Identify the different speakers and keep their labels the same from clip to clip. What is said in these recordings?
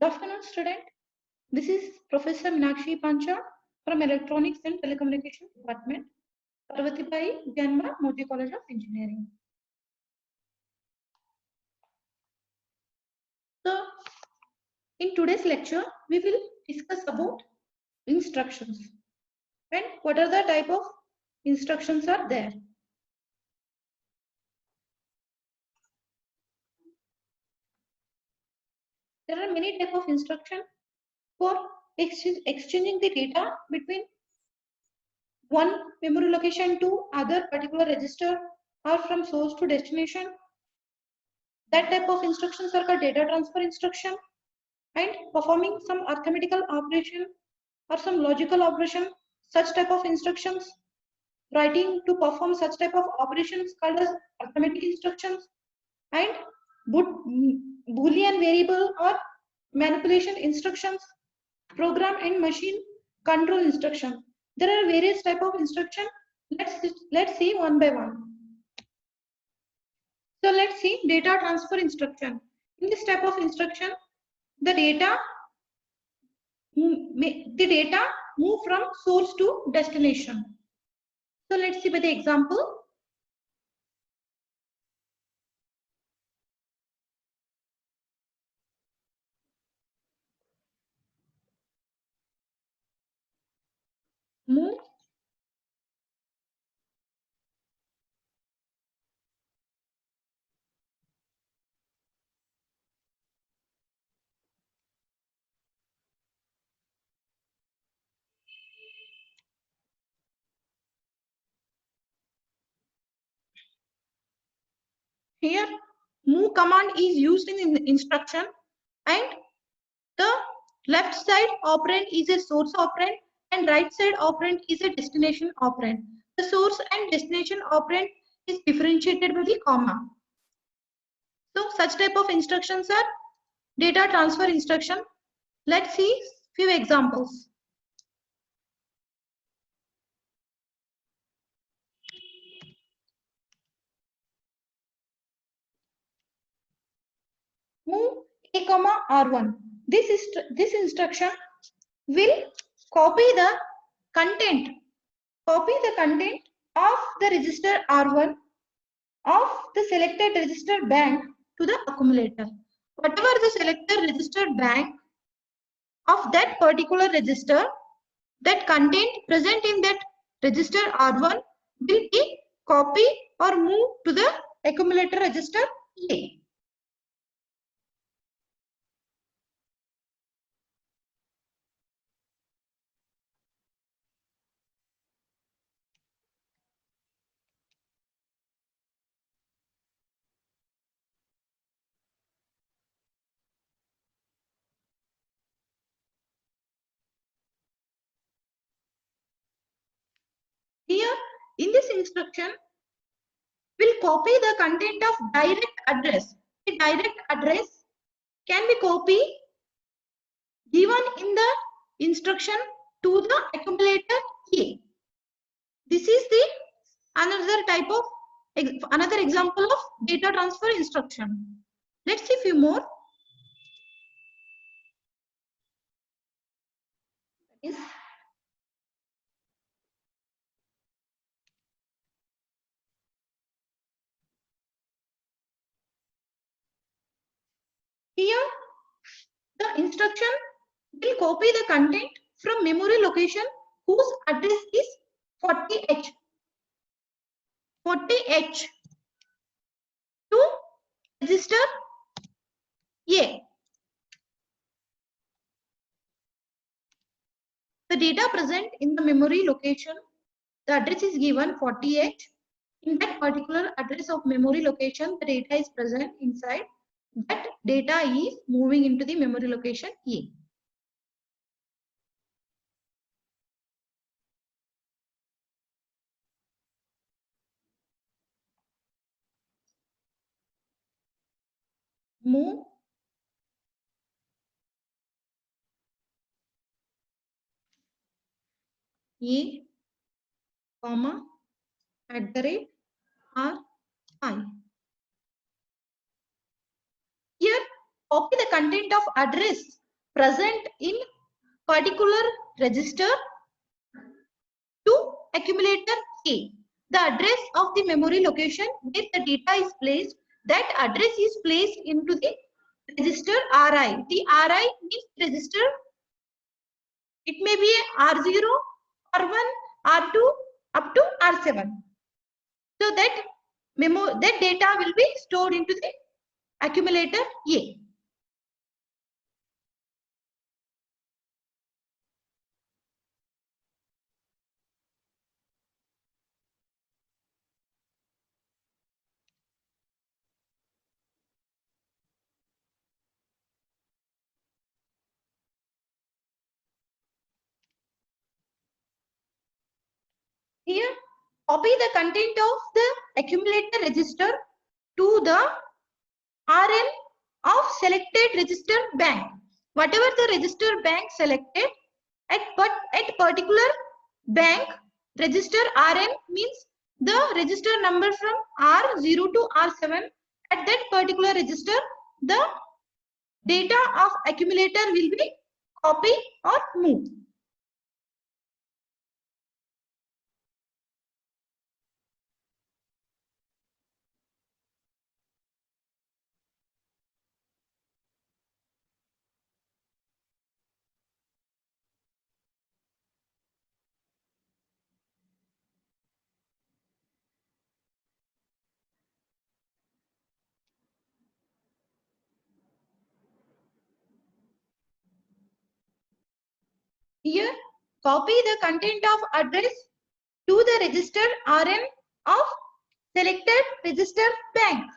Speaker 1: Good afternoon, student. This is Professor Meenakshi Pancha from Electronics and Telecommunications Department, Parvatibai Janma, Modi College of Engineering. So, in today's lecture, we will discuss about instructions and what are the type of instructions are there. There are many type of instruction for exchanging the data between one memory location to other particular register or from source to destination. That type of instructions are called data transfer instruction, and performing some arithmetical operation or some logical operation, such type of instructions, writing to perform such type of operations called as arithmetic instructions, and Boolean variable or manipulation instructions, program and machine control instruction. There are various type of instruction. Let's see one by one. So let's see data transfer instruction. In this type of instruction, the data move from source to destination. So let's see by the example. Move here, move command is used in the instruction, and the left side operand is a source operand and right side operand is a destination operand. The source and destination operand is differentiated by the comma. So such type of instructions are data transfer instruction. Let's see few examples. Move a comma R1. This instruction will copy the content of the register R1 of the selected register bank to the accumulator. Whatever the selected registered bank of that particular register, that content present in that register R1 will be copied or moved to the accumulator register A. Here, in this instruction, we'll copy the content of direct address. The direct address can be copied given in the instruction to the accumulator A. This is the another example of data transfer instruction. Let's see few more. Is here the instruction will copy the content from memory location whose address is 40H to register A. The data present in the memory location, the address is given 40H. In that particular address of memory location, the data is present inside. That data is moving into the memory location A. Move A, comma, @ R I. Here, copy the content of address present in particular register to accumulator A. The address of the memory location where the data is placed, that address is placed into the register RI. The RI means register. It may be R0, R1, R2 up to R7. So that data will be stored into the accumulator A. Here, copy the content of the accumulator register to the RN of selected register bank. Whatever the register bank selected, at particular bank register RN means the register number from R0 to R7. At that particular register, the data of accumulator will be copied or moved. Here, copy the content of address to the register RN of selected register bank.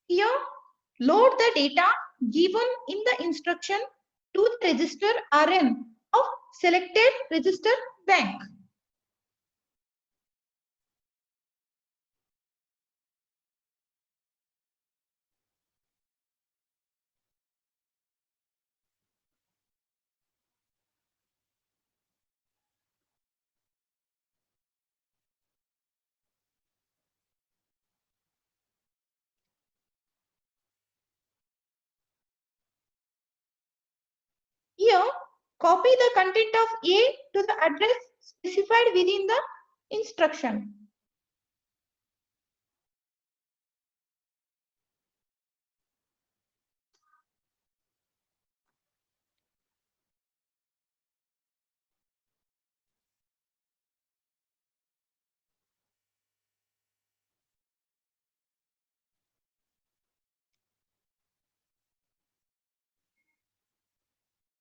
Speaker 1: Here, load the data given in the instruction to the register RN of selected register bank. Here, copy the content of A to the address specified within the instruction.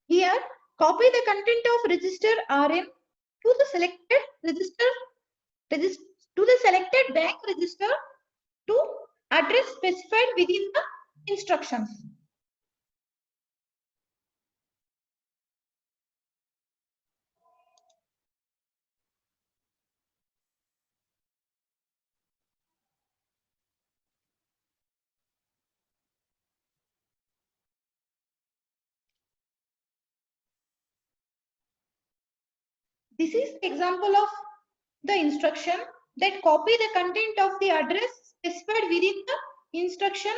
Speaker 1: Here, copy the content of register RN to the selected to the selected bank register to address specified within the instructions. This is the example of the instruction that copy the content of the address specified within the instruction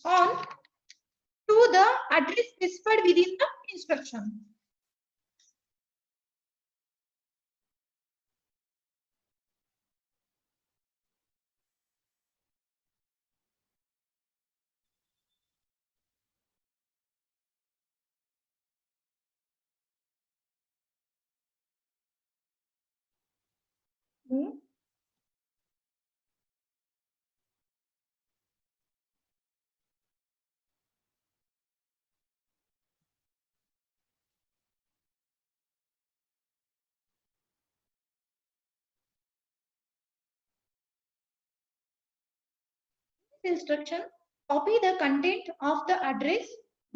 Speaker 1: on to the address specified within the instruction. Hmm. Instruction, copy the content of the address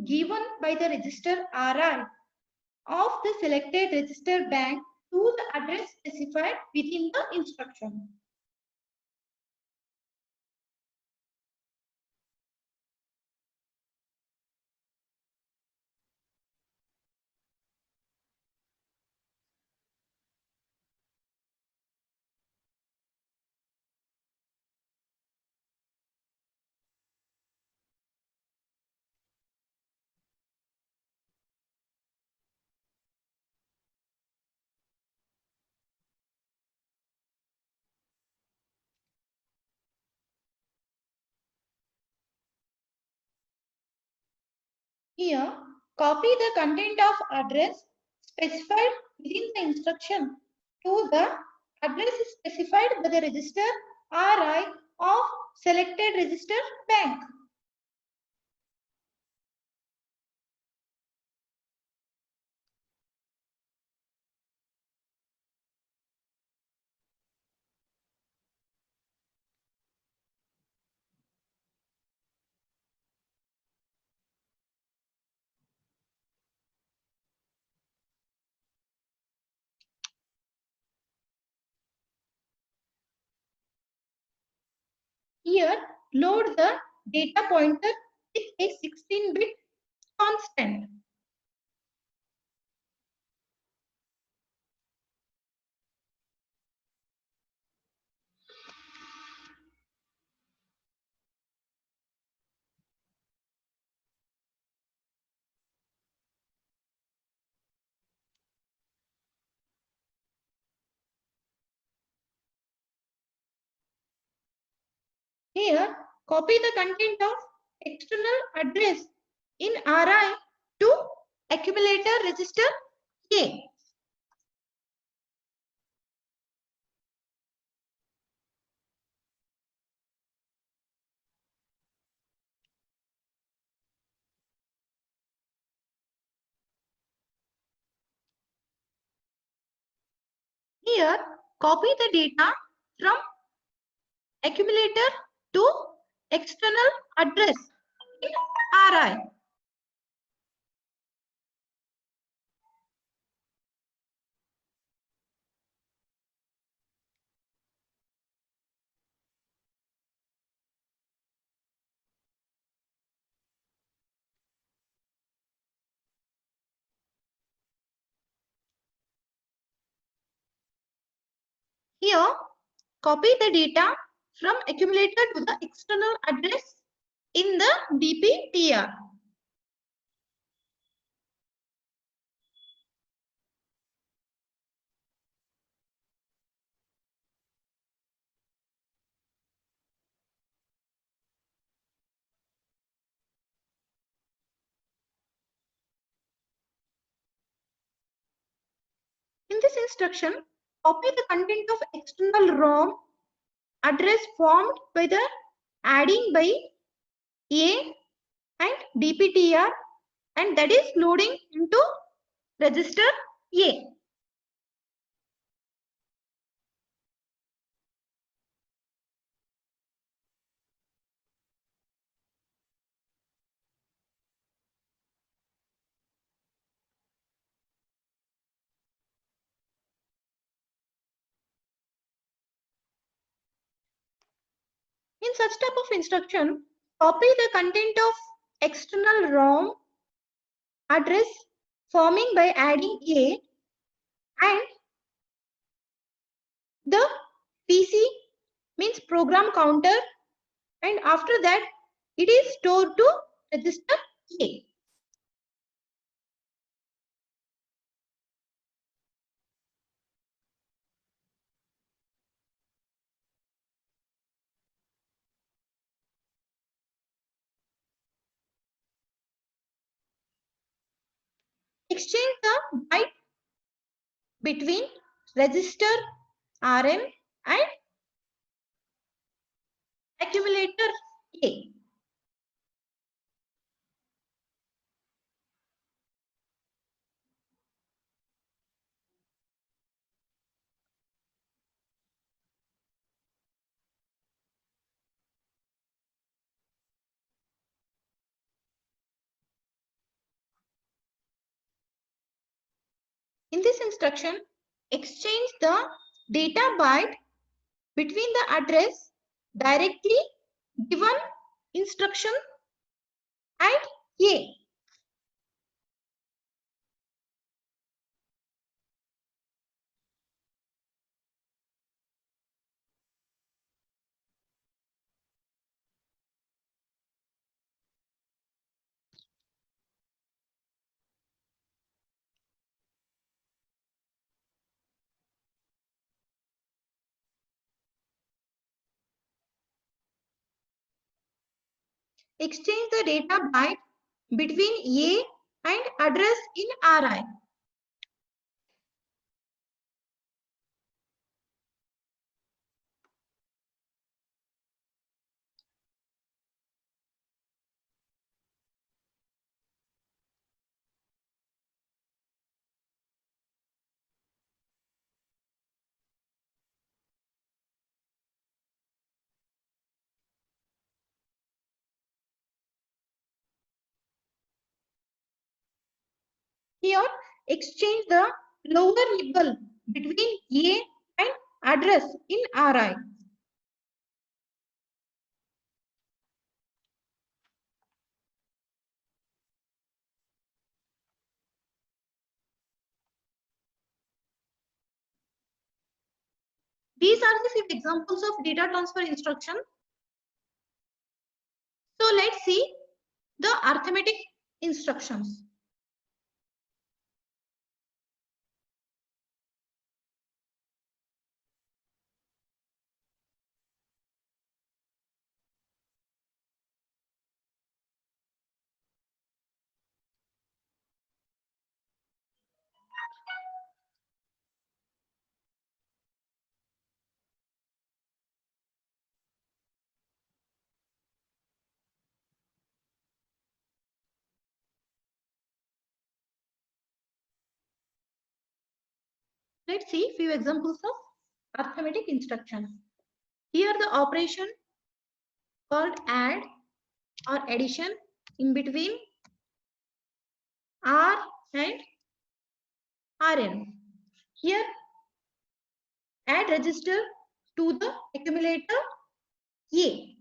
Speaker 1: given by the register RI of the selected register bank to the address specified within the instruction. Here, copy the content of address specified within the instruction to the address specified by the register RI of selected register bank. Here, load the data pointer with a 16-bit constant. Here, copy the content of external address in RI to accumulator register A. Here, copy the data from accumulator to external address in RI. Here, copy the data from accumulator to the external address in the DPTR. In this instruction, copy the content of external ROM address formed by the adding by A and DPTR, and that is loading into register A. In such type of instruction, copy the content of external ROM address forming by adding A and the PC means program counter, and after that it is stored to register A. Exchange the byte between register RM and accumulator A. In this instruction, exchange the data byte between the address directly given instruction at A. Exchange the data byte between A and address in RI. Here, exchange the lower nibble between A and address in RI. These are the 5 examples of data transfer instruction. So let's see the arithmetic instructions. Let's see few examples of arithmetic instructions. Here the operation called add or addition in between R and Rn. Here add register to the accumulator A.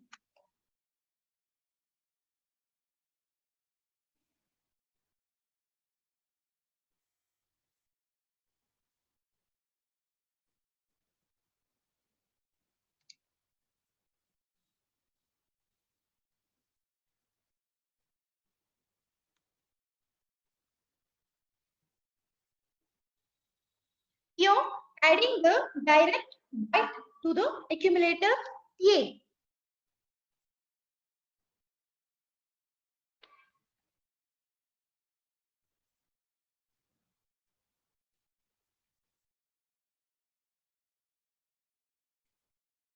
Speaker 1: Here adding the direct byte to the accumulator A.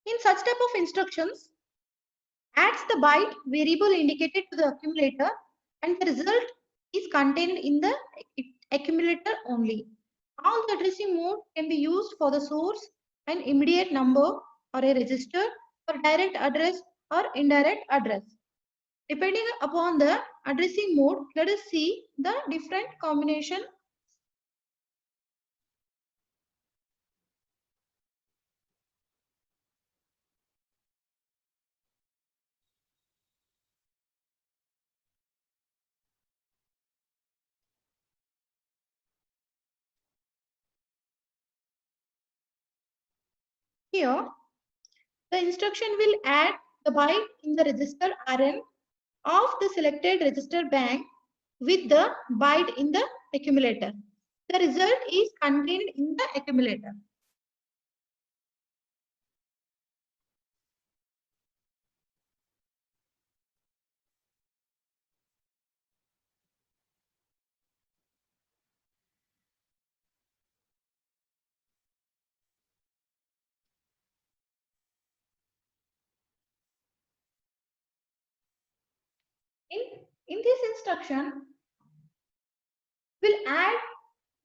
Speaker 1: In such type of instructions, adds the byte variable indicated to the accumulator and the result is contained in the accumulator only. All the addressing mode can be used for the source, an immediate number or a register, or direct address or indirect address. Depending upon the addressing mode, let us see the different combination. Here, the instruction will add the byte in the register Rn of the selected register bank with the byte in the accumulator. The result is contained in the accumulator. In this instruction, we'll add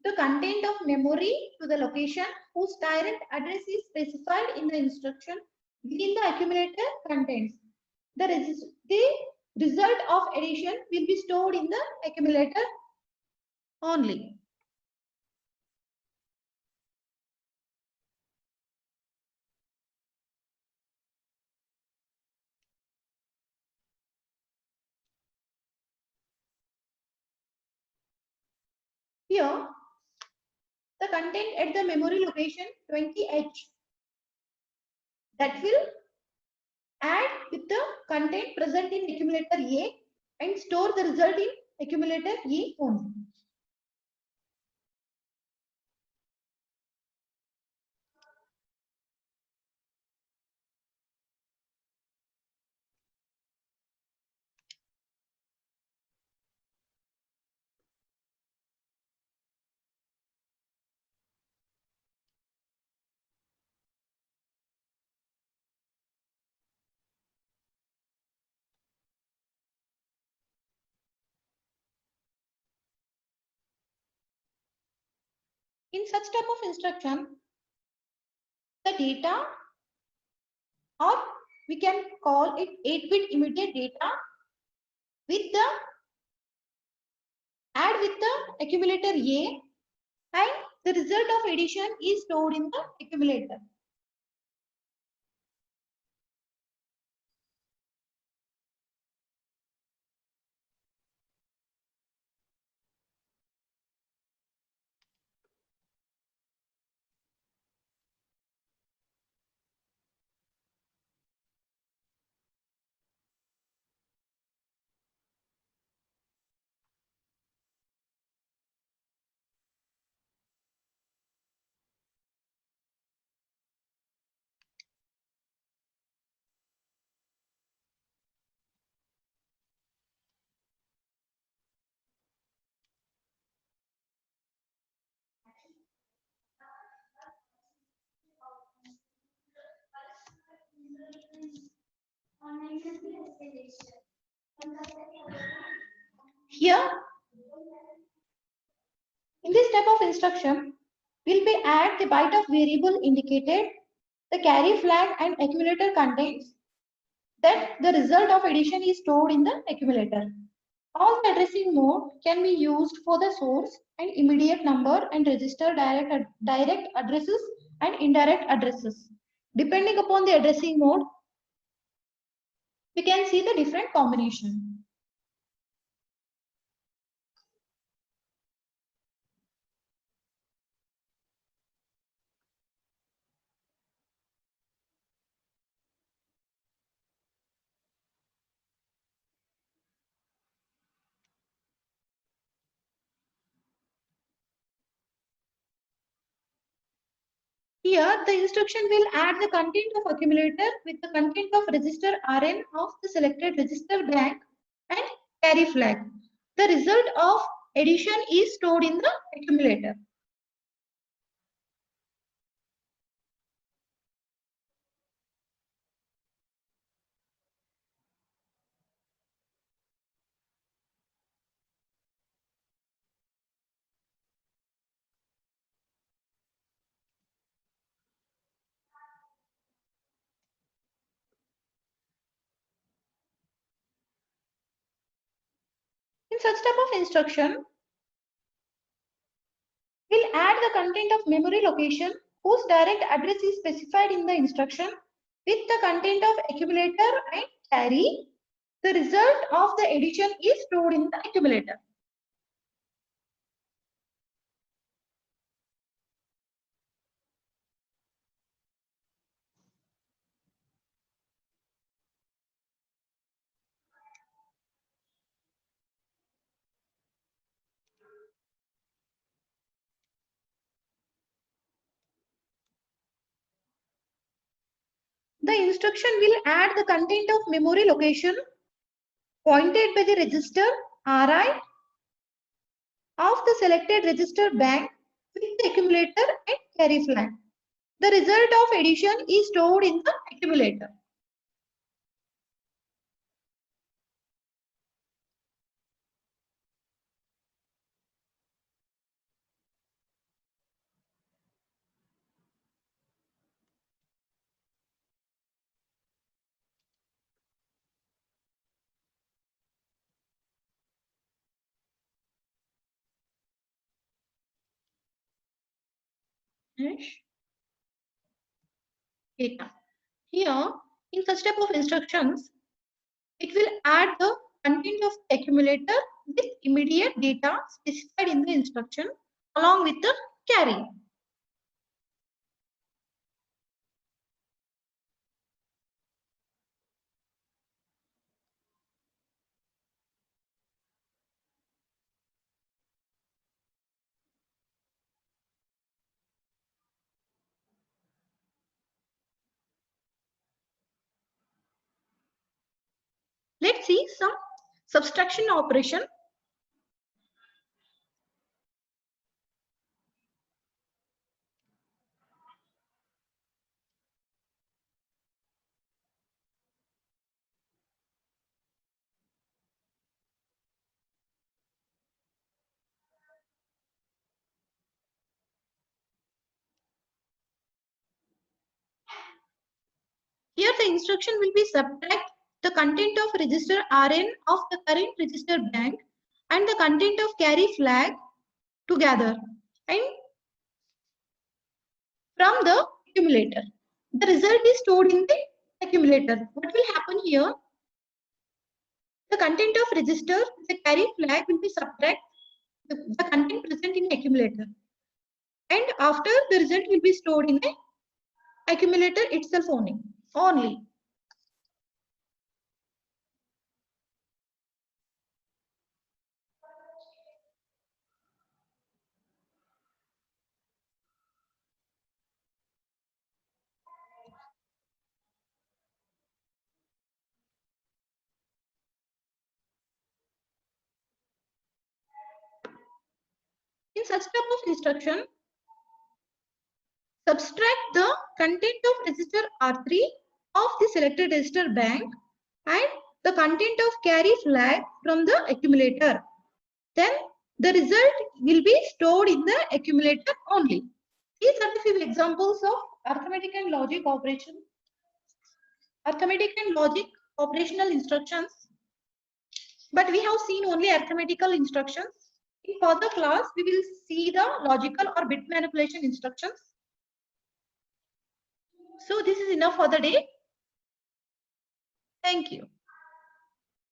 Speaker 1: the content of memory to the location whose direct address is specified in the instruction within the accumulator contents. The result of addition will be stored in the accumulator only. Here, the content at the memory location 20H that will add with the content present in accumulator A and store the result in accumulator E only. In such type of instruction, the data, or we can call it 8-bit immediate data, with the add with the accumulator A, and the result of addition is stored in the accumulator. Here, in this type of instruction, will be add the byte of variable indicated, the carry flag and accumulator contains that the result of addition is stored in the accumulator. All the addressing mode can be used for the source and immediate number and register direct addresses and indirect addresses. Depending upon the addressing mode, we can see the different combination. Here, the instruction will add the content of accumulator with the content of register Rn of the selected register bank and carry flag. The result of addition is stored in the accumulator. In such type of instruction, we'll add the content of memory location whose direct address is specified in the instruction with the content of accumulator and carry. The result of the addition is stored in the accumulator. The instruction will add the content of memory location pointed by the register Ri of the selected register bank with the accumulator and carry flag. The result of addition is stored in the accumulator. Data. Here, in such type of instructions, it will add the content of accumulator with immediate data specified in the instruction along with the carry. Let's see some subtraction operation. Here the instruction will be subtract the content of register RN of the current register bank and the content of carry flag together and from the accumulator. The result is stored in the accumulator. What will happen here? The content of register, the carry flag will be subtract the content present in the accumulator. And after the result will be stored in the accumulator itself only. In such type of instruction, subtract the content of register R3 of the selected register bank and the content of carry flag from the accumulator. Then the result will be stored in the accumulator only. These are the few examples of arithmetic and logic operation. Arithmetic and logic operational instructions. But we have seen only arithmetical instructions. In further class, we will see the logical or bit manipulation instructions. So this is enough for the day. Thank you.